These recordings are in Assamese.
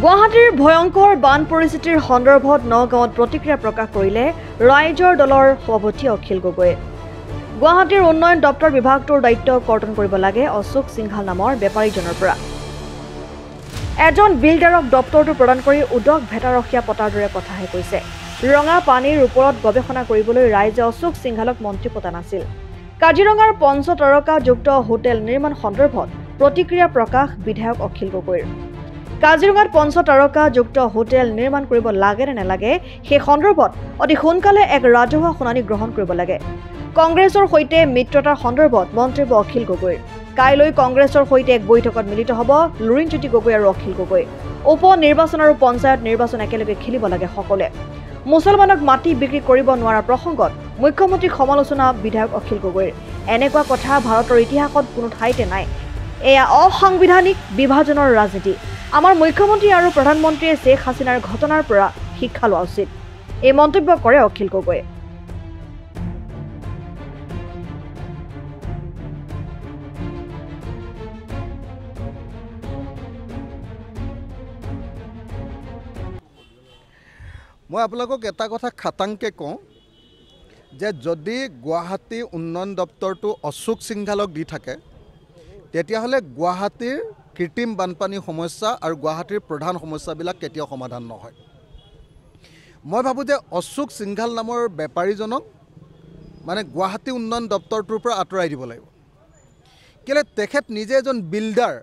গুৱাহাটীৰ ভয়ংকৰ বান পৰিস্থিতিৰ সন্দৰ্ভত নগাঁৱত প্ৰতিক্ৰিয়া প্ৰকাশ কৰিলে ৰাইজৰ দলৰ সভাপতি অখিল গগৈ। গুৱাহাটীৰ উন্নয়ন দপ্তৰ বিভাগটোৰ দায়িত্ব কৰ্তন কৰিব লাগে অশোক সিংঘাল নামৰ বেপাৰীজনৰ পৰা। এজন বিল্ডাৰক দপ্তৰটো প্ৰদান কৰি উদক ভেটাৰখীয়া পতাৰ দৰে কথাহে কৈছে। ৰঙা পানীৰ ওপৰত গৱেষণা কৰিবলৈ ৰাইজে অশোক সিংঘালক মন্ত্ৰী পতা নাছিল। কাজিৰঙাৰ পঞ্চতাৰকাযুক্ত হোটেল নিৰ্মাণ সন্দৰ্ভত প্ৰতিক্ৰিয়া প্ৰকাশ বিধায়ক অখিল গগৈৰ। কাজিৰঙাত পঞ্চতাৰকাযুক্ত হোটেল নিৰ্মাণ কৰিব লাগে নে নালাগে সেই সন্দৰ্ভত অতি সোনকালে এক ৰাজহুৱা শুনানি গ্ৰহণ কৰিব লাগে। কংগ্ৰেছৰ সৈতে মিত্ৰতাৰ সন্দৰ্ভত মন্তব্য অখিল গগৈৰ। কাইলৈ কংগ্ৰেছৰ সৈতে এক বৈঠকত মিলিত হ'ব লুৰিণজ্যোতি গগৈ আৰু অখিল গগৈ। উপ নিৰ্বাচন আৰু পঞ্চায়ত নিৰ্বাচন একেলগে খেলিব লাগে সকলোৱে। মুছলমানক মাটি বিক্ৰী কৰিব নোৱাৰা প্ৰসংগত মুখ্যমন্ত্ৰীক সমালোচনা বিধায়ক অখিল গগৈৰ। এনেকুৱা কথা ভাৰতৰ ইতিহাসত কোনো ঠাইতে নাই। এয়া অসাংবিধানিক বিভাজনৰ ৰাজনীতি। আমাৰ মুখ্যমন্ত্ৰী আৰু প্ৰধানমন্ত্ৰীয়ে শ্বেখ হাছিনাৰ ঘটনাৰ পৰা শিক্ষা লোৱা উচিত, এই মন্তব্য কৰে অখিল গগৈয়ে। মই আপোনালোকক এটা কথা খাটাংকে কওঁ যে যদি গুৱাহাটী উন্নয়ন দপ্তৰটো অশোক সিংঘালক দি থাকে তেতিয়াহ'লে গুৱাহাটীৰ কৃত্ৰিম বানপানীৰ সমস্যা আৰু গুৱাহাটীৰ প্ৰধান সমস্যাবিলাক কেতিয়াও সমাধান নহয়। মই ভাবোঁ যে অশোক সিংঘাল নামৰ বেপাৰীজনক মানে গুৱাহাটী উন্নয়ন দপ্তৰটোৰ পৰা আঁতৰাই দিব লাগিব। কেলৈ তেখেত নিজে এজন বিল্ডাৰ,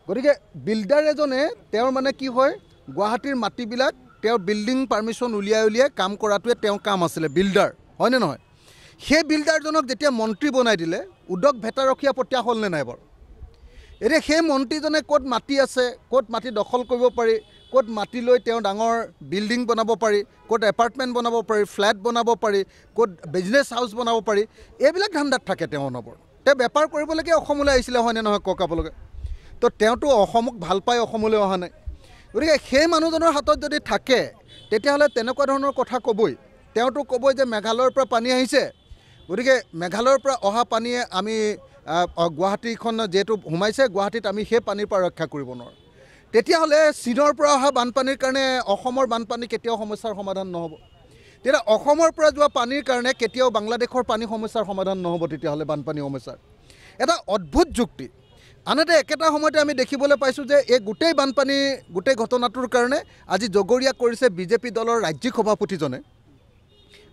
গতিকে বিল্ডাৰ এজনে তেওঁৰ মানে কি হয় গুৱাহাটীৰ মাটিবিলাক তেওঁৰ বিল্ডিং পাৰ্মিশ্যন উলিয়াই কাম কৰাটোৱে তেওঁৰ কাম আছিলে, বিল্ডাৰ হয়নে নহয়? সেই বিল্ডাৰজনক যেতিয়া মন্ত্ৰী বনাই দিলে উদক ভেটাৰখীয়া পঠীয়া হ'লনে নাই বাৰু? এতিয়া সেই মন্ত্ৰীজনে ক'ত মাটি আছে, ক'ত মাটি দখল কৰিব পাৰি, ক'ত মাটি লৈ তেওঁ ডাঙৰ বিল্ডিং বনাব পাৰি, ক'ত এপাৰ্টমেণ্ট বনাব পাৰি, ফ্লেট বনাব পাৰি, ক'ত বিজনেছ হাউচ বনাব পাৰি, এইবিলাক ধান্দাত থাকে তেওঁ অনবৰ। তেওঁ বেপাৰ কৰিবলৈকে অসমলৈ আহিছিলে হয়নে নহয় ককাবলৈকে? তো তেওঁতো অসমক ভাল পাই অসমলৈ অহা নাই। গতিকে সেই মানুহজনৰ হাতত যদি থাকে তেতিয়াহ'লে তেনেকুৱা ধৰণৰ কথা ক'বই। তেওঁতো ক'বই যে মেঘালয়ৰ পৰা পানী আহিছে, গতিকে মেঘালয়ৰ পৰা অহা পানীয়ে আমি গুৱাহাটীখন যিহেতু সোমাইছে, গুৱাহাটীত আমি সেই পানীৰ পৰা ৰক্ষা কৰিব নোৱাৰোঁ। তেতিয়াহ'লে চীনৰ পৰা অহা বানপানীৰ কাৰণে অসমৰ বানপানী কেতিয়াও সমস্যাৰ সমাধান নহ'ব। তেতিয়া অসমৰ পৰা যোৱা পানীৰ কাৰণে কেতিয়াও বাংলাদেশৰ পানী সমস্যাৰ সমাধান নহ'ব। তেতিয়াহ'লে বানপানী সমস্যাৰ এটা অদ্ভুত যুক্তি। আনহাতে একেটা সময়তে আমি দেখিবলৈ পাইছোঁ যে এই গোটেই বানপানী গোটেই ঘটনাটোৰ কাৰণে আজি জগৰীয়া কৰিছে বিজেপি দলৰ ৰাজ্যিক সভাপতিজনে,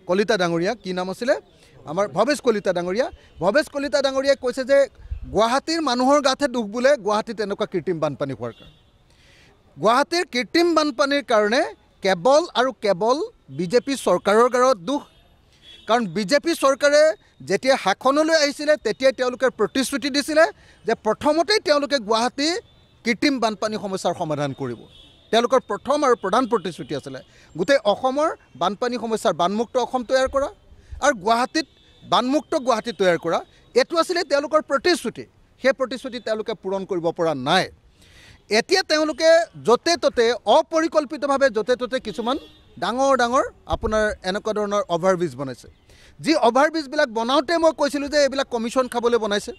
কলিতা ডাঙৰীয়া, কি নাম আছিলে আমাৰ ভৱেশ কলিতা ডাঙৰীয়া। ভৱেশ কলিতা ডাঙৰীয়াই কৈছে যে গুৱাহাটীৰ মানুহৰ গাতহে দুখ বোলে গুৱাহাটীত এনেকুৱা কৃত্ৰিম বানপানী হোৱাৰ কাৰণে। গুৱাহাটীৰ কৃত্ৰিম বানপানীৰ কাৰণে কেৱল আৰু কেৱল বিজেপি চৰকাৰৰ গাত দুখ। কাৰণ বিজেপি চৰকাৰে যেতিয়া শাসনলৈ আহিছিলে তেতিয়াই তেওঁলোকে প্ৰতিশ্ৰুতি দিছিলে যে প্ৰথমতেই তেওঁলোকে গুৱাহাটী কৃত্ৰিম বানপানী সমস্যাৰ সমাধান কৰিব। তেওঁলোকৰ প্ৰথম আৰু প্ৰধান প্ৰতিশ্ৰুতি আছিলে গোটেই অসমৰ বানপানী সমস্যাৰ বানমুক্ত অসম তৈয়াৰ কৰা আৰু গুৱাহাটীত বানমুক্ত গুৱাহাটী তৈয়াৰ কৰা, এইটো আছিলে তেওঁলোকৰ প্ৰতিশ্ৰুতি। সেই প্ৰতিশ্ৰুতি তেওঁলোকে পূৰণ কৰিব পৰা নাই। এতিয়া তেওঁলোকে য'তে ত'তে অপৰিকল্পিতভাৱে য'তে ত'তে কিছুমান ডাঙৰ ডাঙৰ আপোনাৰ এনেকুৱা ধৰণৰ অভাৰব্ৰিজ বনাইছে। যি অভাৰব্ৰিজবিলাক বনাওঁতে মই কৈছিলোঁ যে এইবিলাক কমিশ্যন খাবলৈ বনাইছে।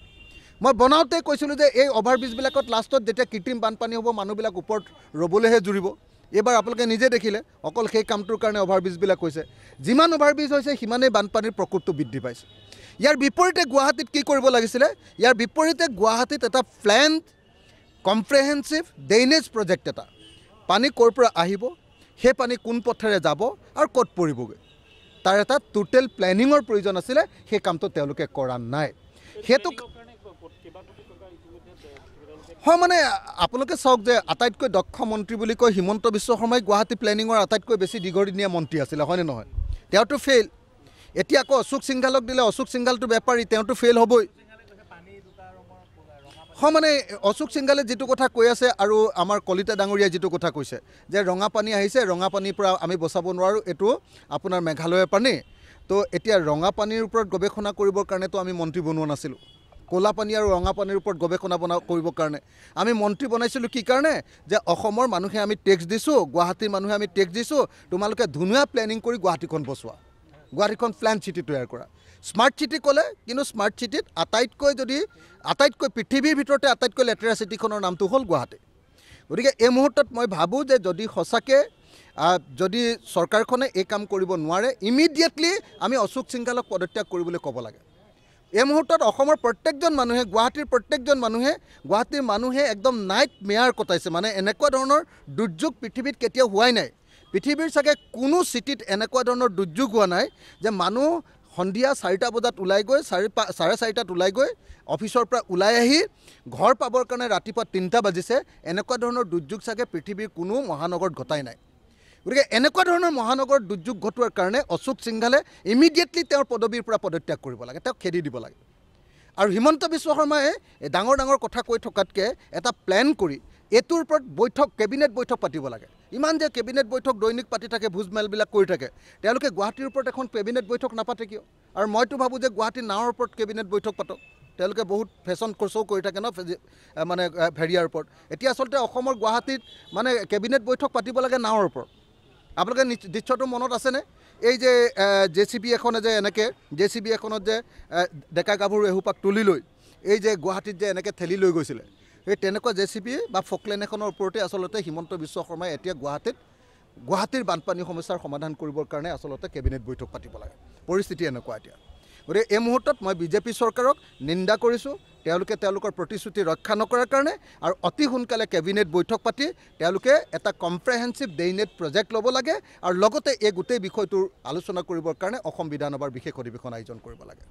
মই বনাওঁতে কৈছিলোঁ যে এই অভাৰব্ৰিজবিলাকত লাষ্টত যেতিয়া কৃত্ৰিম বানপানী হ'ব মানুহবিলাক ওপৰত ৰ'বলৈহে জুৰিব। এইবাৰ আপোনালোকে নিজে দেখিলে অকল সেই কামটোৰ কাৰণে অভাৰব্ৰিজবিলাক হৈছে। যিমান অভাৰব্ৰিজ হৈছে সিমানেই বানপানীৰ প্ৰকোপটো বৃদ্ধি পাইছে। ইয়াৰ বিপৰীতে গুৱাহাটীত কি কৰিব লাগিছিলে? ইয়াৰ বিপৰীতে গুৱাহাটীত এটা প্লেন কম্প্ৰেহেনচিভ ড্ৰেইনেজ প্ৰজেক্ট এটা, পানী ক'ৰ পৰা আহিব, সেই পানী কোন পথেৰে যাব আৰু ক'ত পৰিবগৈ, তাৰ এটা টোটেল প্লেনিঙৰ প্ৰয়োজন আছিলে। সেই কামটো তেওঁলোকে কৰা নাই। সেইটো হয় মানে আপোনালোকে চাওক যে আটাইতকৈ দক্ষ মন্ত্ৰী বুলি কয় হিমন্ত বিশ্ব শৰ্মাই গুৱাহাটী প্লেনিঙৰ আটাইতকৈ বেছি দীঘলীয়া মন্ত্ৰী আছিলে হয়নে নহয়? তেওঁতো ফেইল। এতিয়া আকৌ অশোক সিংঘালক দিলে, অশোক সিংঘালটো বেপাৰী, তেওঁতো ফেইল হ'বই। হয় মানে অশোক সিংঘালে যিটো কথা কৈ আছে আৰু আমাৰ কলিতা ডাঙৰীয়াই যিটো কথা কৈছে যে ৰঙা পানী আহিছে, ৰঙা পানীৰ পৰা আমি বচাব নোৱাৰোঁ, এইটো আপোনাৰ মেঘালয়ৰ পানী। তো এতিয়া ৰঙা পানীৰ ওপৰত গৱেষণা কৰিবৰ কাৰণেতো আমি মন্ত্ৰী বনোৱা নাছিলোঁ। ক'লা পানী আৰু ৰঙা পানীৰ ওপৰত গৱেষণা কৰিবৰ কাৰণে আমি মন্ত্ৰী বনাইছিলোঁ। কি কাৰণে? যে অসমৰ মানুহে আমি টেক্স দিছোঁ, গুৱাহাটীৰ মানুহে আমি টেক্স দিছোঁ, তোমালোকে ধুনীয়া প্লেনিং কৰি গুৱাহাটীখন বচোৱা, গুৱাহাটীখন প্লেন চিটি তৈয়াৰ কৰা। স্মাৰ্ট চিটি ক'লে কিন্তু স্মাৰ্ট চিটিত আটাইতকৈ পৃথিৱীৰ ভিতৰতে আটাইতকৈ লেতেৰা চিটিখনৰ নামটো হ'ল গুৱাহাটী। গতিকে এই মুহূৰ্তত মই ভাবোঁ যে যদি সঁচাকৈ যদি চৰকাৰখনে এই কাম কৰিব নোৱাৰে ইমিডিয়েটলি আমি অশোক সিংঘালক পদত্যাগ কৰিবলৈ ক'ব লাগে। এই মুহূৰ্তত অসমৰ প্ৰত্যেকজন মানুহে গুৱাহাটীৰ প্ৰত্যেকজন গুৱাহাটীৰ মানুহে একদম নাইট মেয়াৰ কটাইছে। মানে এনেকুৱা ধৰণৰ দুৰ্যোগ পৃথিৱীত কেতিয়াও হোৱাই নাই। পৃথিৱীৰ চাগে কোনো চিটিত এনেকুৱা ধৰণৰ দুৰ্যোগ হোৱা নাই যে মানুহ সন্ধিয়া 4টা বজাত ওলাই গৈ 4:30টাত ওলাই গৈ অফিচৰ পৰা ওলাই আহি ঘৰ পাবৰ কাৰণে ৰাতিপুৱা 3টা বাজিছে। এনেকুৱা ধৰণৰ দুৰ্যোগ চাগে পৃথিৱীৰ কোনো মহানগৰত ঘটাই নাই। গতিকে এনেকুৱা ধৰণৰ মহানগৰত দুৰ্যোগ ঘটোৱাৰ কাৰণে অশোক সিংঘালে ইমিডিয়েটলি তেওঁৰ পদবীৰ পৰা পদত্যাগ কৰিব লাগে, তেওঁক খেদি দিব লাগে। আৰু হিমন্ত বিশ্ব শৰ্মাই ডাঙৰ ডাঙৰ কথা কৈ থকাতকৈ এটা প্লেন কৰি এইটোৰ ওপৰত কেবিনেট বৈঠক পাতিব লাগে। ইমান যে কেবিনেট বৈঠক দৈনিক পাতি থাকে, ভোজমেলবিলাক কৰি থাকে, তেওঁলোকে গুৱাহাটীৰ ওপৰত এখন কেবিনেট বৈঠক নাপাতে কিয়? আৰু মইতো ভাবোঁ যে গুৱাহাটীৰ নাৱৰ ওপৰত কেবিনেট বৈঠক পাতক। তেওঁলোকে বহুত ফেশ্বন শ্ব' কৰি থাকে ন, মানে ফেৰিয়াৰ ওপৰত। এতিয়া আচলতে অসমৰ গুৱাহাটীত মানে কেবিনেট বৈঠক পাতিব লাগে নাৱৰ ওপৰত। আপোনালোকে দৃশ্যটো মনত আছেনে? এই যে JCB এখনে যে এনেকৈ JCB এখনত যে ডেকা গাভৰু এসোপাক তুলি লৈ এই যে গুৱাহাটীত যে এনেকৈ ঠেলি লৈ গৈছিলে, সেই তেনেকুৱা JCB বা ফকলেন এখনৰ ওপৰতে আচলতে হিমন্ত বিশ্ব শৰ্মাই এতিয়া গুৱাহাটীৰ বানপানী সমস্যাৰ সমাধান কৰিবৰ কাৰণে আচলতে কেবিনেট বৈঠক পাতিব লাগে। পৰিস্থিতি এনেকুৱা এতিয়া। গতিকে এই মুহূৰ্তত মই BJP চৰকাৰক নিন্দা কৰিছোঁ, তেওঁলোকে তেওঁলোকৰ প্ৰতিশ্ৰুতি ৰক্ষা নকৰাৰ কাৰণে। আৰু অতি সোনকালে কেবিনেট বৈঠক পাতি তেওঁলোকে এটা কম্প্ৰেহেনচিভ ডেইনেট প্ৰজেক্ট ল'ব লাগে আৰু লগতে এই গোটেই বিষয়টোৰ আলোচনা কৰিবৰ কাৰণে অসম বিধানসভাৰ বিশেষ অধিৱেশন আয়োজন কৰিব লাগে।